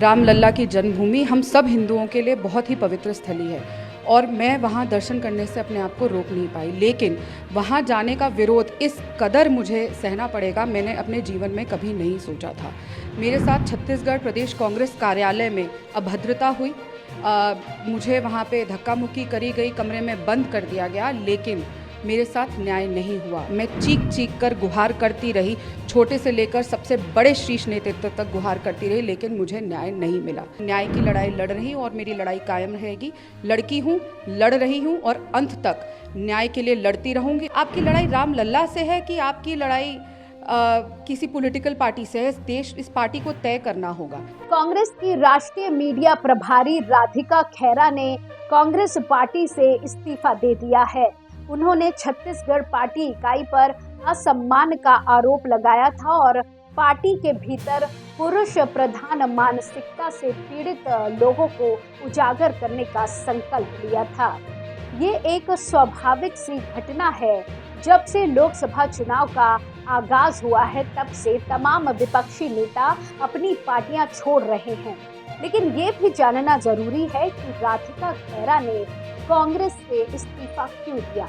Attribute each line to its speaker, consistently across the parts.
Speaker 1: रामलला की जन्मभूमि हम सब हिंदुओं के लिए बहुत ही पवित्र स्थली है और मैं वहाँ दर्शन करने से अपने आप को रोक नहीं पाई, लेकिन वहाँ जाने का विरोध इस कदर मुझे सहना पड़ेगा, मैंने अपने जीवन में कभी नहीं सोचा था। मेरे साथ छत्तीसगढ़ प्रदेश कांग्रेस कार्यालय में अभद्रता हुई, मुझे वहाँ पे धक्का मुक्की करी गई, कमरे में बंद कर दिया गया, लेकिन मेरे साथ न्याय नहीं हुआ। मैं चीख चीख कर गुहार करती रही, छोटे से लेकर सबसे बड़े शीर्ष नेतृत्व तक गुहार करती रही, लेकिन मुझे न्याय नहीं मिला। न्याय की लड़ाई लड़ रही हूँ और मेरी लड़ाई कायम रहेगी। लड़की हूँ, लड़ रही हूँ और अंत तक न्याय के लिए लड़ती रहूँगी। आपकी लड़ाई रामलला से है कि आपकी लड़ाई किसी पॉलिटिकल पार्टी से है? इस पार्टी को तय करना होगा।
Speaker 2: कांग्रेस की राष्ट्रीय मीडिया प्रभारी राधिका खेरा ने कांग्रेस पार्टी से इस्तीफा दे दिया है। उन्होंने छत्तीसगढ़ पार्टी इकाई पर असम्मान का आरोप लगाया था और पार्टी के भीतर पुरुष प्रधान मानसिकता से पीड़ित लोगों को उजागर करने का संकल्प लिया था। ये एक स्वाभाविक सी घटना है। जब से लोकसभा चुनाव का आगाज हुआ है, तब से तमाम विपक्षी नेता अपनी पार्टियां छोड़ रहे हैं, लेकिन ये भी जानना जरूरी है कि राधिका खेरा ने कांग्रेस से इस्तीफा क्यों दिया।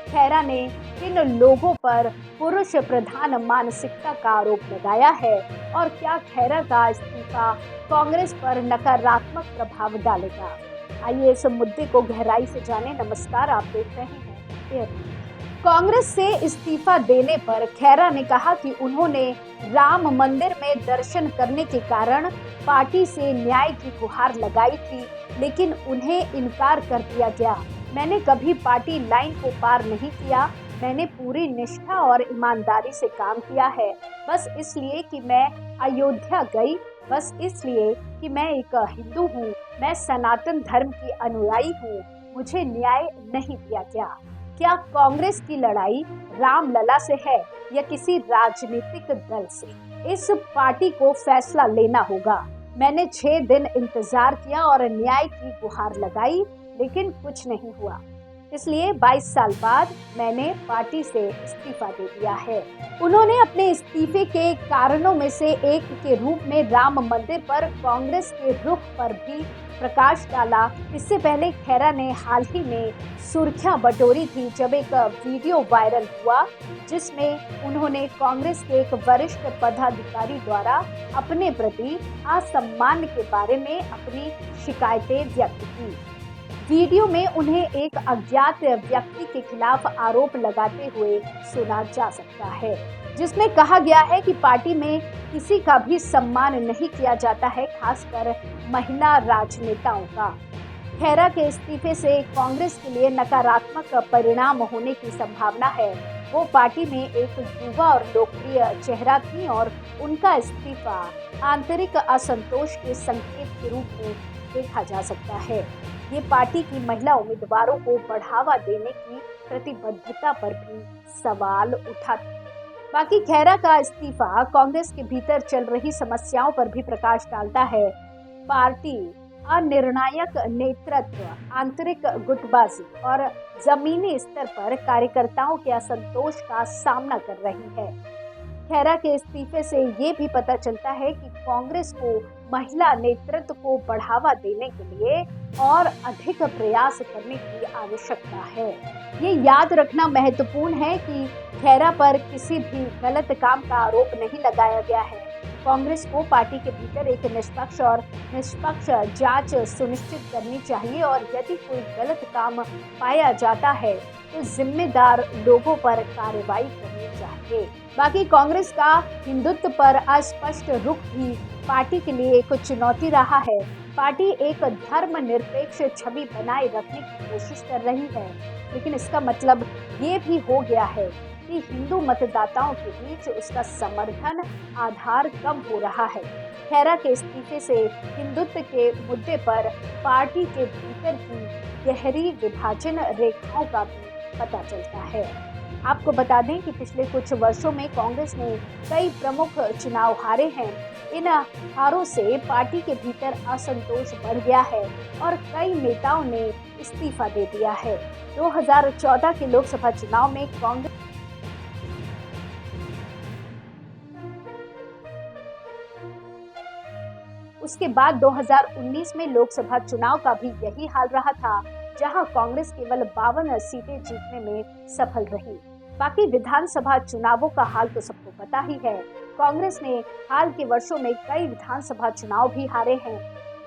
Speaker 2: खेरा ने किन लोगों पर पुरुष प्रधान मानसिकता का आरोप लगाया है और क्या खेरा का इस्तीफा कांग्रेस पर नकारात्मक प्रभाव डालेगा? आइए इस मुद्दे को गहराई से जानें। नमस्कार, आप देख रहे हैं एयर न्यूज़। कांग्रेस से इस्तीफा देने पर खेरा ने कहा कि उन्होंने राम मंदिर में दर्शन करने के कारण पार्टी से न्याय की गुहार लगाई थी, लेकिन उन्हें इनकार कर दिया गया। मैंने कभी पार्टी लाइन को पार नहीं किया। मैंने पूरी निष्ठा और ईमानदारी से काम किया है। बस इसलिए कि मैं अयोध्या गई, बस इसलिए कि मैं एक हिंदू हूँ, मैं सनातन धर्म की अनुयायी हूँ, मुझे न्याय नहीं दिया गया। क्या कांग्रेस की लड़ाई रामलला से है या किसी राजनीतिक दल से? इस पार्टी को फैसला लेना होगा। मैंने 6 दिन इंतजार किया और न्याय की गुहार लगाई, लेकिन कुछ नहीं हुआ। इसलिए 22 साल बाद मैंने पार्टी से इस्तीफा दे दिया है। उन्होंने अपने इस्तीफे के कारणों में से एक के रूप में राम मंदिर पर कांग्रेस के रुख पर भी प्रकाश डाला। इससे पहले खेरा ने हाल ही में सुर्खियां बटोरी थी जब एक वीडियो वायरल हुआ, जिसमें उन्होंने कांग्रेस के एक वरिष्ठ पदाधिकारी द्वारा अपने प्रति असम्मान के बारे में अपनी शिकायतें व्यक्त की। वीडियो में उन्हें एक अज्ञात व्यक्ति के खिलाफ आरोप लगाते हुए सुना जा सकता है, जिसमें कहा गया है कि पार्टी में किसी का भी सम्मान नहीं किया जाता है, खासकर महिला राजनेताओं का। खेरा के इस्तीफे से कांग्रेस के लिए नकारात्मक परिणाम होने की संभावना है। वो पार्टी में एक युवा और लोकप्रिय चेहरा थी और उनका इस्तीफा आंतरिक असंतोष के संकेत के रूप में देखा जा सकता है। ये पार्टी की महिला उम्मीदवारों को बढ़ावा देने की प्रतिबद्धता पर भी सवाल उठा। बाकी खेरा का इस्तीफा कांग्रेस के भीतर चल रही समस्याओं पर भी प्रकाश डालता है। पार्टी अनिर्णायक नेतृत्व, आंतरिक गुटबाजी और जमीनी स्तर पर कार्यकर्ताओं के असंतोष का सामना कर रही है। खेरा के इस्तीफे से ये भी पता चलता है कि कांग्रेस को महिला नेतृत्व को बढ़ावा देने के लिए और अधिक प्रयास करने की आवश्यकता है। ये याद रखना महत्वपूर्ण है कि खेरा पर किसी भी गलत काम का आरोप नहीं लगाया गया है। कांग्रेस को पार्टी के भीतर एक निष्पक्ष जांच सुनिश्चित करनी चाहिए और यदि कोई गलत काम पाया जाता है तो जिम्मेदार लोगों पर कार्रवाई करनी चाहिए। बाकी कांग्रेस का हिंदुत्व पर अस्पष्ट रुख भी पार्टी के लिए एक चुनौती रहा है। पार्टी एक धर्मनिरपेक्ष छवि बनाए रखने की कोशिश कर रही है, लेकिन इसका मतलब ये भी हो गया है कि हिंदू मतदाताओं के बीच उसका समर्थन आधार कम हो रहा है। खेरा के इस्तीफे से हिंदुत्व के मुद्दे पर पार्टी के भीतर की गहरी विभाजन रेखाओं का भी पता चलता है। आपको बता दें कि पिछले कुछ वर्षों में कांग्रेस ने कई प्रमुख चुनाव हारे हैं। इन हारों से पार्टी के भीतर असंतोष बढ़ गया है और कई नेताओं ने इस्तीफा दे दिया है। 2014 के लोकसभा चुनाव में कांग्रेस उसके बाद 2019 में लोकसभा चुनाव का भी यही हाल रहा था, जहां कांग्रेस केवल 52 सीटें जीतने में सफल रही। बाकी विधानसभा चुनावों का हाल तो सबको पता ही है। कांग्रेस ने हाल के वर्षों में कई विधानसभा चुनाव भी हारे हैं,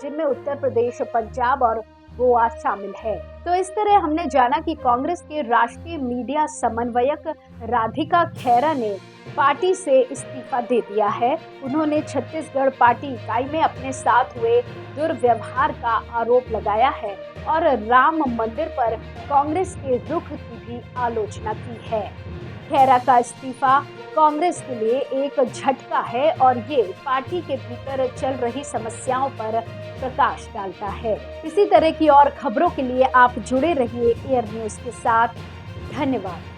Speaker 2: जिनमें उत्तर प्रदेश, पंजाब और गोवा शामिल है। तो इस तरह हमने जाना कि कांग्रेस के राष्ट्रीय मीडिया समन्वयक राधिका खेरा ने पार्टी से इस्तीफा दे दिया है। उन्होंने छत्तीसगढ़ पार्टी इकाई में अपने साथ हुए दुर्व्यवहार का आरोप लगाया है और राम मंदिर पर कांग्रेस के रुख की भी आलोचना की है। खेरा का इस्तीफा कांग्रेस के लिए एक झटका है और ये पार्टी के भीतर चल रही समस्याओं पर प्रकाश डालता है। इसी तरह की और खबरों के लिए आप जुड़े रहिए एयर न्यूज़ के साथ। धन्यवाद।